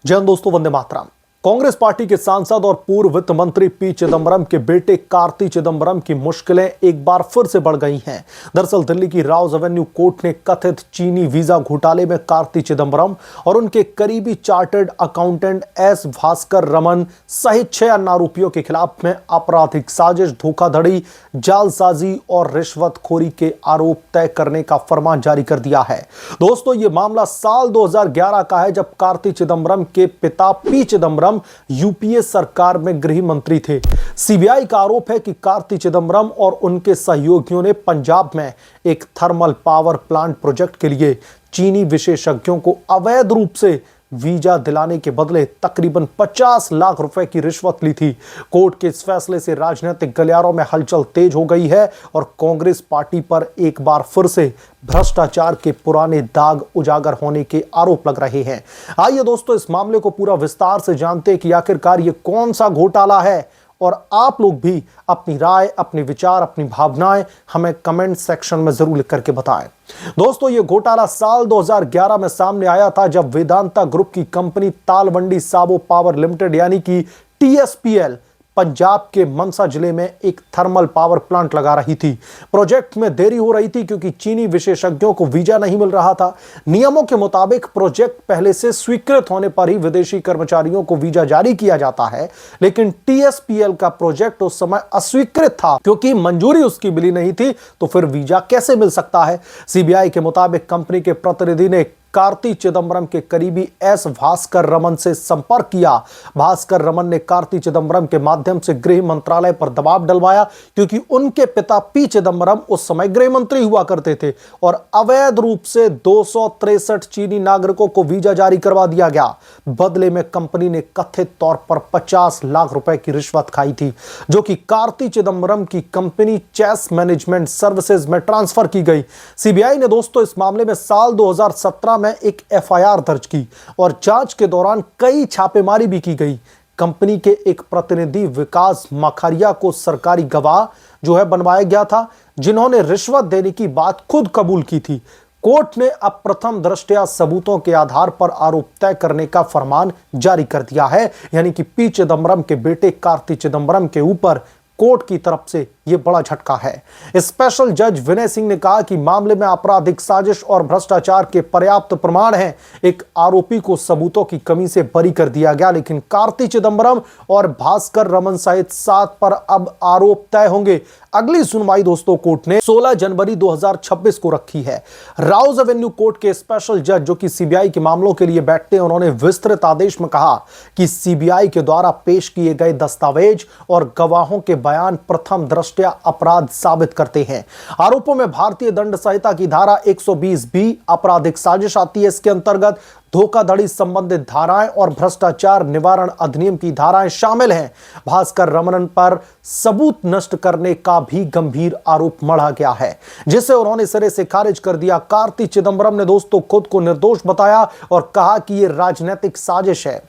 जय हिंद दोस्तों, वंदे मातरम। कांग्रेस पार्टी के सांसद और पूर्व वित्त मंत्री पी चिदंबरम के बेटे कार्ति चिदंबरम की मुश्किलें एक बार फिर से बढ़ गई हैं। दरअसल दिल्ली की राउज एवेन्यू कोर्ट ने कथित चीनी वीजा घोटाले में कार्ति चिदंबरम और उनके करीबी chartered accountant S Bhaskar Raman सहित 6 अन्य आरोपियों के खिलाफ में आपराधिक साजिश, धोखाधड़ी, जालसाजी और रिश्वतखोरी के आरोप तय करने का फरमान जारी कर दिया है। दोस्तों, यह मामला साल 2011 का है, जब कार्ति चिदंबरम के पिता पी चिदंबरम यूपीए सरकार में गृह मंत्री थे। सीबीआई का आरोप है कि कार्ति चिदंबरम और उनके सहयोगियों ने पंजाब में एक थर्मल पावर प्लांट प्रोजेक्ट के लिए चीनी विशेषज्ञों को अवैध रूप से वीजा दिलाने के बदले तकरीबन 50 लाख रुपए की रिश्वत ली थी। कोर्ट के इस फैसले से राजनीतिक गलियारों में हलचल तेज हो गई है और कांग्रेस पार्टी पर एक बार फिर से भ्रष्टाचार के पुराने दाग उजागर होने के आरोप लग रहे हैं। आइए दोस्तों, इस मामले को पूरा विस्तार से जानते हैं कि आखिरकार ये कौन सा घोटाला है, और आप लोग भी अपनी राय, अपने विचार, अपनी भावनाएं हमें कमेंट सेक्शन में जरूर लिख करके बताएं। दोस्तों, यह घोटाला साल 2011 में सामने आया था, जब वेदांता ग्रुप की कंपनी तालवंडी साबो पावर लिमिटेड यानी कि टीएसपीएल पंजाब के मनसा जिले में एक थर्मल पावर प्लांट लगा रही थी। प्रोजेक्ट में देरी हो रही थी क्योंकि चीनी विशेषज्ञों को वीजा नहीं मिल रहा था। नियमों के मुताबिक प्रोजेक्ट पहले से स्वीकृत होने पर ही विदेशी कर्मचारियों को वीजा जारी किया जाता है, लेकिन टीएसपीएल का प्रोजेक्ट उस समय अस्वीकृत था क्योंकि मंजूरी उसकी मिली नहीं थी, तो फिर वीजा कैसे मिल सकता है। सीबीआई के मुताबिक कंपनी के प्रतिनिधि ने कार्ति चिदंबरम के करीबी एस भास्कर रमन से संपर्क किया। भास्कर रमन ने कार्ति चिदंबरम के माध्यम से गृह मंत्रालय पर दबाव डलवाया क्योंकि उनके पिता पी चिदंबरम उस समय गृह मंत्री हुआ करते थे और अवैध रूप से 263 चीनी नागरिकों को वीजा जारी करवा दिया गया। बदले में कंपनी ने कथित तौर पर 50 लाख रुपए की रिश्वत खाई थी, जो कि कार्ति चिदंबरम की कंपनी चेस मैनेजमेंट सर्विसेज में ट्रांसफर की गई। सीबीआई ने दोस्तों इस मामले में साल 2017 में एक एफआईआर दर्ज की और जांच के दौरान कई छापेमारी भी की गई। कंपनी के एक प्रतिनिधि विकास मखारिया को सरकारी गवाह जो है बनवाया गया था, जिन्होंने रिश्वत देने की बात खुद कबूल की थी। कोर्ट ने अब प्रथम दृष्टया सबूतों के आधार पर आरोप तय करने का फरमान जारी कर दिया है, यानी कि पी चिदंबरम के बेटे कार्ति चिदंबरम के ऊपर कोर्ट की तरफ से यह बड़ा झटका है। स्पेशल जज विनय सिंह ने कहा कि मामले में आपराधिक साजिश और भ्रष्टाचार के पर्याप्त प्रमाण हैं। एक आरोपी को सबूतों की कमी से बरी कर दिया गया, लेकिन कार्ति चिदंबरम और भास्कर रमन सहित 7 पर अब आरोप तय होंगे। अगली सुनवाई दोस्तों कोर्ट ने 16 जनवरी 2026 को रखी है। राउज एवेन्यू कोर्ट के स्पेशल जज जो कि सीबीआई के मामलों के लिए बैठते हैं, उन्होंने विस्तृत आदेश में कहा कि सीबीआई के द्वारा पेश किए गए दस्तावेज और गवाहों के बयान प्रथम दृष्टया अपराध साबित करते हैं। आरोपों में भारतीय दंड संहिता की धारा 120 बी आपराधिक साजिश आती है। इसके अंतर्गत धोखाधड़ी संबंधित धाराएं और भ्रष्टाचार निवारण अधिनियम की धाराएं शामिल हैं। भास्कर रमन पर सबूत नष्ट करने का भी गंभीर आरोप मढ़ा गया है, जिसे उन्होंने सिरे से खारिज कर दिया। कार्ति चिदंबरम ने दोस्तों खुद को निर्दोष बताया और कहा कि यह राजनीतिक साजिश है।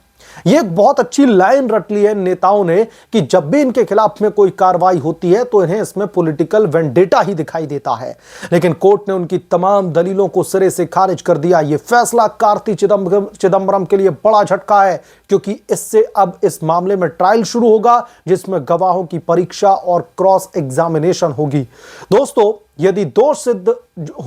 ये एक बहुत अच्छी लाइन रट ली है नेताओं ने कि जब भी इनके खिलाफ में कोई कार्रवाई होती है तो इन्हें इसमें पॉलिटिकल वेंडेटा ही दिखाई देता है, लेकिन कोर्ट ने उनकी तमाम दलीलों को सिरे से खारिज कर दिया। यह फैसला कार्ति चिदंबरम के लिए बड़ा झटका है, क्योंकि इससे अब इस मामले में ट्रायल शुरू होगा, जिसमें गवाहों की परीक्षा और क्रॉस एग्जामिनेशन होगी। दोस्तों, यदि दोष सिद्ध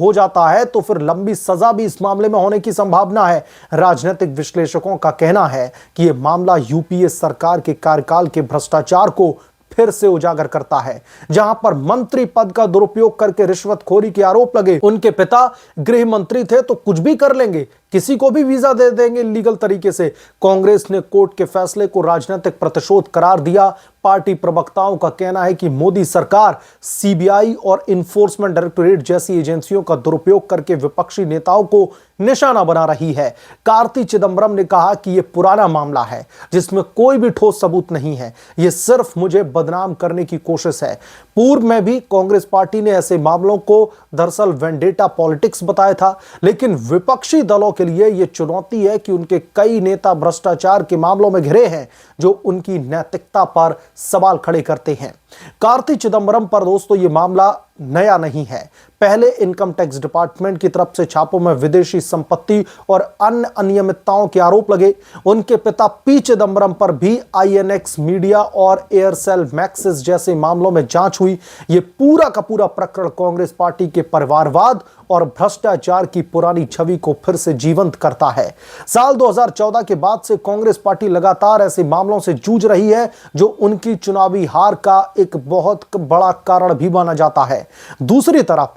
हो जाता है तो फिर लंबी सजा भी इस मामले में होने की संभावना है। राजनीतिक विश्लेषकों का कहना है कि यह मामला यूपीए सरकार के कार्यकाल के भ्रष्टाचार को फिर से उजागर करता है, जहां पर मंत्री पद का दुरुपयोग करके रिश्वतखोरी के आरोप लगे। उनके पिता गृह मंत्री थे तो कुछ भी कर लेंगे, किसी को भी वीजा दे देंगे लीगल तरीके से। कांग्रेस ने कोर्ट के फैसले को राजनीतिक प्रतिशोध करार दिया। पार्टी प्रवक्ताओं का कहना है कि मोदी सरकार सीबीआई और इन्फोर्समेंट डायरेक्टोरेट जैसी एजेंसियों का दुरुपयोग करके विपक्षी नेताओं को निशाना बना रही है। कार्ति चिदंबरम ने कहा कि यह पुराना मामला है जिसमें कोई भी ठोस सबूत नहीं है, यह सिर्फ मुझे बदनाम करने की कोशिश है। पूर्व में भी कांग्रेस पार्टी ने ऐसे मामलों को दरअसल वेंडेटा पॉलिटिक्स बताया था, लेकिन विपक्षी दलों के लिए यह चुनौती है कि उनके कई नेता भ्रष्टाचार के मामलों में घिरे हैं, जो उनकी नैतिकता पर सवाल खड़े करते हैं। कार्ति चिदंबरम पर दोस्तों यह मामला नया नहीं है। पहले इनकम टैक्स डिपार्टमेंट की तरफ से छापों में विदेशी संपत्ति और अन्य अनियमितताओं के आरोप लगे। उनके पिता पी चिदंबरम पर भी आईएनएक्स मीडिया और एयरसेल मैक्सिस जैसे मामलों में जांच हुई। यह पूरा का पूरा प्रकरण कांग्रेस पार्टी के परिवारवाद और भ्रष्टाचार की पुरानी छवि को फिर से जीवंत करता है। साल 2014 के बाद से कांग्रेस पार्टी लगातार ऐसे मामलों से जूझ रही है जो उनकी चुनावी हार का एक बहुत बड़ा कारण भी माना जाता है। दूसरी तरफ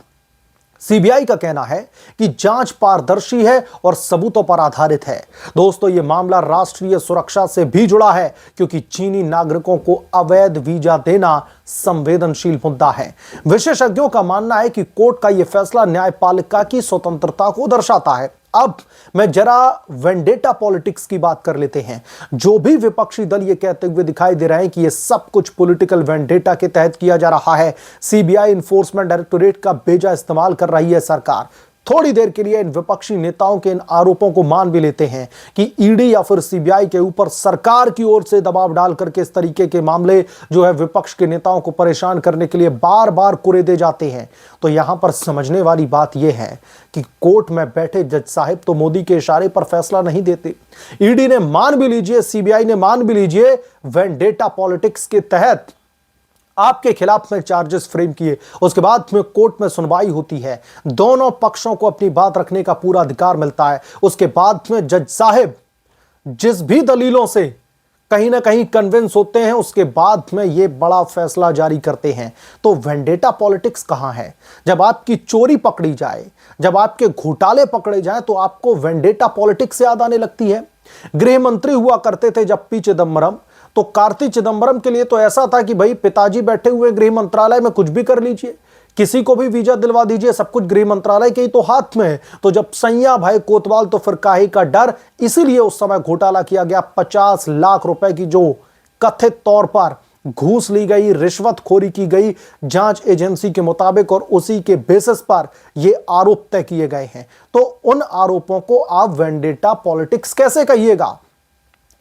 सीबीआई का कहना है कि जांच पारदर्शी है और सबूतों पर आधारित है। दोस्तों, यह मामला राष्ट्रीय सुरक्षा से भी जुड़ा है क्योंकि चीनी नागरिकों को अवैध वीजा देना संवेदनशील मुद्दा है। विशेषज्ञों का मानना है कि कोर्ट का यह फैसला न्यायपालिका की स्वतंत्रता को दर्शाता है। अब मैं जरा वेंडेटा पॉलिटिक्स की बात कर लेते हैं। जो भी विपक्षी दल ये कहते हुए दिखाई दे रहे हैं कि ये सब कुछ पॉलिटिकल वेंडेटा के तहत किया जा रहा है, सीबीआई इन्फोर्समेंट डायरेक्टोरेट का बेजा इस्तेमाल कर रही है सरकार, थोड़ी देर के लिए इन विपक्षी नेताओं के इन आरोपों को मान भी लेते हैं कि ईडी या फिर सीबीआई के ऊपर सरकार की ओर से दबाव डाल करके इस तरीके के मामले जो है विपक्ष के नेताओं को परेशान करने के लिए बार बार कुरेदे जाते हैं। तो यहां पर समझने वाली बात यह है कि कोर्ट में बैठे जज साहिब तो मोदी के इशारे पर फैसला नहीं देते। ईडी ने मान भी लीजिए, सीबीआई ने मान भी लीजिए, वेंडेटा पॉलिटिक्स के तहत आपके खिलाफ में चार्जेस फ्रेम किए, उसके बाद में कोर्ट में सुनवाई होती है, दोनों पक्षों को अपनी बात रखने का पूरा अधिकार मिलता है। उसके बाद में जज साहिब जिस भी दलीलों से कहीं ना कहीं कन्विंस होते हैं, उसके बाद में ये बड़ा फैसला जारी करते हैं। तो वेंडेटा पॉलिटिक्स कहां है? जब आपकी चोरी पकड़ी जाए, जब आपके घोटाले पकड़े जाए, तो आपको वेंडेटा पॉलिटिक्स याद आने लगती है। गृह मंत्री हुआ करते थे जब पी चिदंबरम, तो कार्ति चिदंबरम के लिए तो ऐसा था कि भाई पिताजी बैठे हुए गृह मंत्रालय में, कुछ भी कर लीजिए, किसी को भी वीजा दिलवा दीजिए, सब कुछ गृह मंत्रालय के ही तो हाथ में है। तो जब सैया भाई कोतवाल, तो फिर काहे का डर, इसीलिए उस समय घोटाला किया गया। 50 लाख रुपए की जो कथित तौर पर घूस ली गई, रिश्वतखोरी की गई जांच एजेंसी के मुताबिक, और उसी के बेसिस पर यह आरोप तय किए गए हैं। तो उन आरोपों को आप वेंडेटा पॉलिटिक्स कैसे कहिएगा?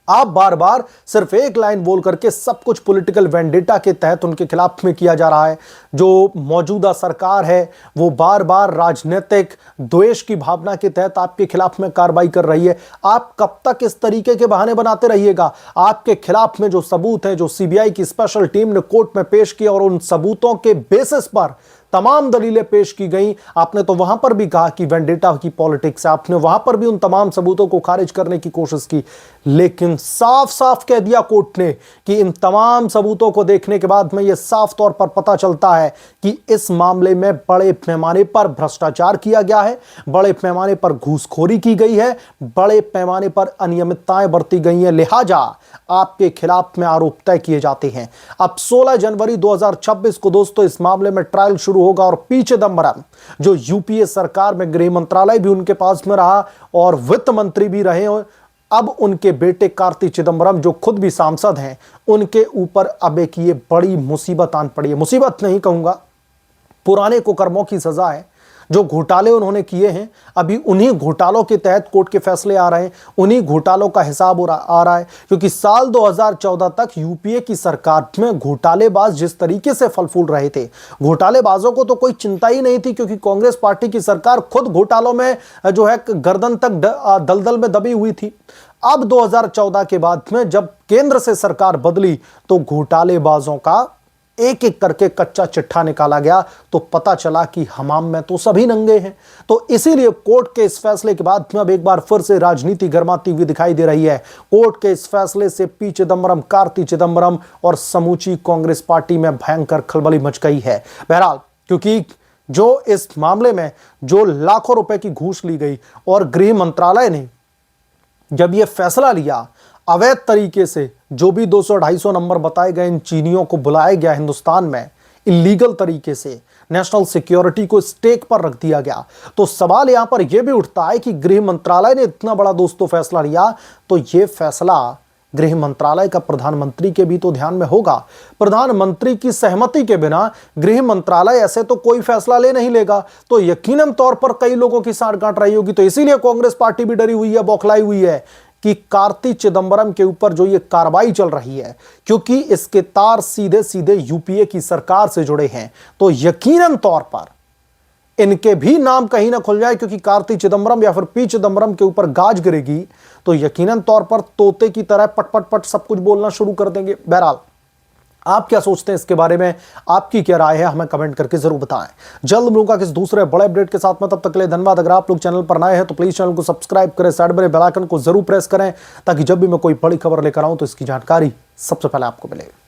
आप बार बार सिर्फ एक लाइन बोल करके सब कुछ पॉलिटिकल वेंडेटा के तहत उनके खिलाफ में किया जा रहा है। जो मौजूदा सरकार है वो बार बार राजनीतिक द्वेष की भावना के तहत आपके खिलाफ में कार्रवाई कर रही है। आप कब तक इस तरीके के बहाने बनाते रहिएगा? आपके खिलाफ में जो सबूत हैं, जो सीबीआई की स्पेशल टीम ने कोर्ट में पेश किए, और उन सबूतों के बेसिस पर तमाम दलीलें पेश की गई। आपने तो वहां पर भी कहा कि वेंडेटा की पॉलिटिक्स है, आपने वहां पर भी उन तमाम सबूतों को खारिज करने की कोशिश की, लेकिन साफ साफ कह दिया कोर्ट ने कि इन तमाम सबूतों को देखने के बाद में यह साफ तौर पर पता चलता है कि इस मामले में बड़े पैमाने पर भ्रष्टाचार किया गया है, बड़े पैमाने पर घूसखोरी की गई है, बड़े पैमाने पर अनियमितताएं बरती गई हैं, लिहाजा आपके खिलाफ में आरोप तय किए जाते हैं। अब 16 जनवरी 2026 को दोस्तों इस मामले में ट्रायल शुरू होगा, और पी चिदंबरम जो यूपीए सरकार में गृह मंत्रालय भी उनके पास में रहा और वित्त मंत्री भी रहे, अब उनके बेटे कार्ति चिदंबरम जो खुद भी सांसद हैं, उनके ऊपर अब एक ये बड़ी मुसीबत आन पड़ी है। मुसीबत नहीं कहूंगा, पुराने कुकर्मों की सजा है। जो घोटाले उन्होंने किए हैं, अभी उन्हीं घोटालों के तहत कोर्ट के फैसले आ रहे हैं, उन्हीं घोटालों का हिसाब आ रहा है। क्योंकि साल 2014 तक यूपीए की सरकार में घोटालेबाज जिस तरीके से फल फूल रहे थे, घोटालेबाजों को तो कोई चिंता ही नहीं थी, क्योंकि कांग्रेस पार्टी की सरकार खुद घोटालों में जो है गर्दन तक दलदल में दबी हुई थी। अब 2014 के बाद में जब केंद्र से सरकार बदली, तो घोटालेबाजों का एक एक करके कच्चा चिट्ठा निकाला गया, तो पता चला कि हमाम में तो सभी नंगे हैं। तो इसीलिए कोर्ट के इस फैसले के बाद में अब एक बार फिर से राजनीति गर्माती हुई दिखाई दे रही है। कोर्ट के इस फैसले से पी चिदंबरम, कार्ति चिदंबरम और समूची कांग्रेस पार्टी में भयंकर खलबली मच गई है। बहरहाल, क्योंकि जो इस मामले में जो लाखों रुपए की घूस ली गई, और गृह मंत्रालय ने जब यह फैसला लिया, अवैध तरीके से जो भी 200-250 नंबर बताए गए इन चीनियों को बुलाया गया हिंदुस्तान में, इलीगल तरीके से नेशनल सिक्योरिटी को स्टेक पर रख दिया गया, तो सवाल यहां पर यह भी उठता है कि गृह मंत्रालय ने इतना बड़ा दोस्तों फैसला लिया, तो यह फैसला गृह मंत्रालय का प्रधानमंत्री के भी तो ध्यान में होगा। प्रधानमंत्री की सहमति के बिना गृह मंत्रालय ऐसे तो कोई फैसला ले नहीं लेगा, तो यकीनन तौर पर कई लोगों की सांठ गांठ रही होगी। तो इसीलिए कांग्रेस पार्टी भी डरी हुई है, बौखलाई हुई है कि कार्ति चिदंबरम के ऊपर जो ये कार्रवाई चल रही है, क्योंकि इसके तार सीधे सीधे यूपीए की सरकार से जुड़े हैं, तो यकीनन तौर पर इनके भी नाम कहीं ना खुल जाए, क्योंकि कार्ति चिदंबरम या फिर पी चिदंबरम के ऊपर गाज गिरेगी तो यकीनन तौर पर तोते की तरह पट पट पट सब कुछ बोलना शुरू कर देंगे। बहरहाल आप क्या सोचते हैं इसके बारे में, आपकी क्या राय है, हमें कमेंट करके जरूर बताएं। जल्द मिलूंगा किस दूसरे बड़े अपडेट के साथ में, तब तक के लिए धन्यवाद। अगर आप लोग चैनल पर नए हैं तो प्लीज चैनल को सब्सक्राइब करें, साइड में बेल आइकन को जरूर प्रेस करें, ताकि जब भी मैं कोई बड़ी खबर लेकर आऊं तो इसकी जानकारी सबसे पहले आपको मिले।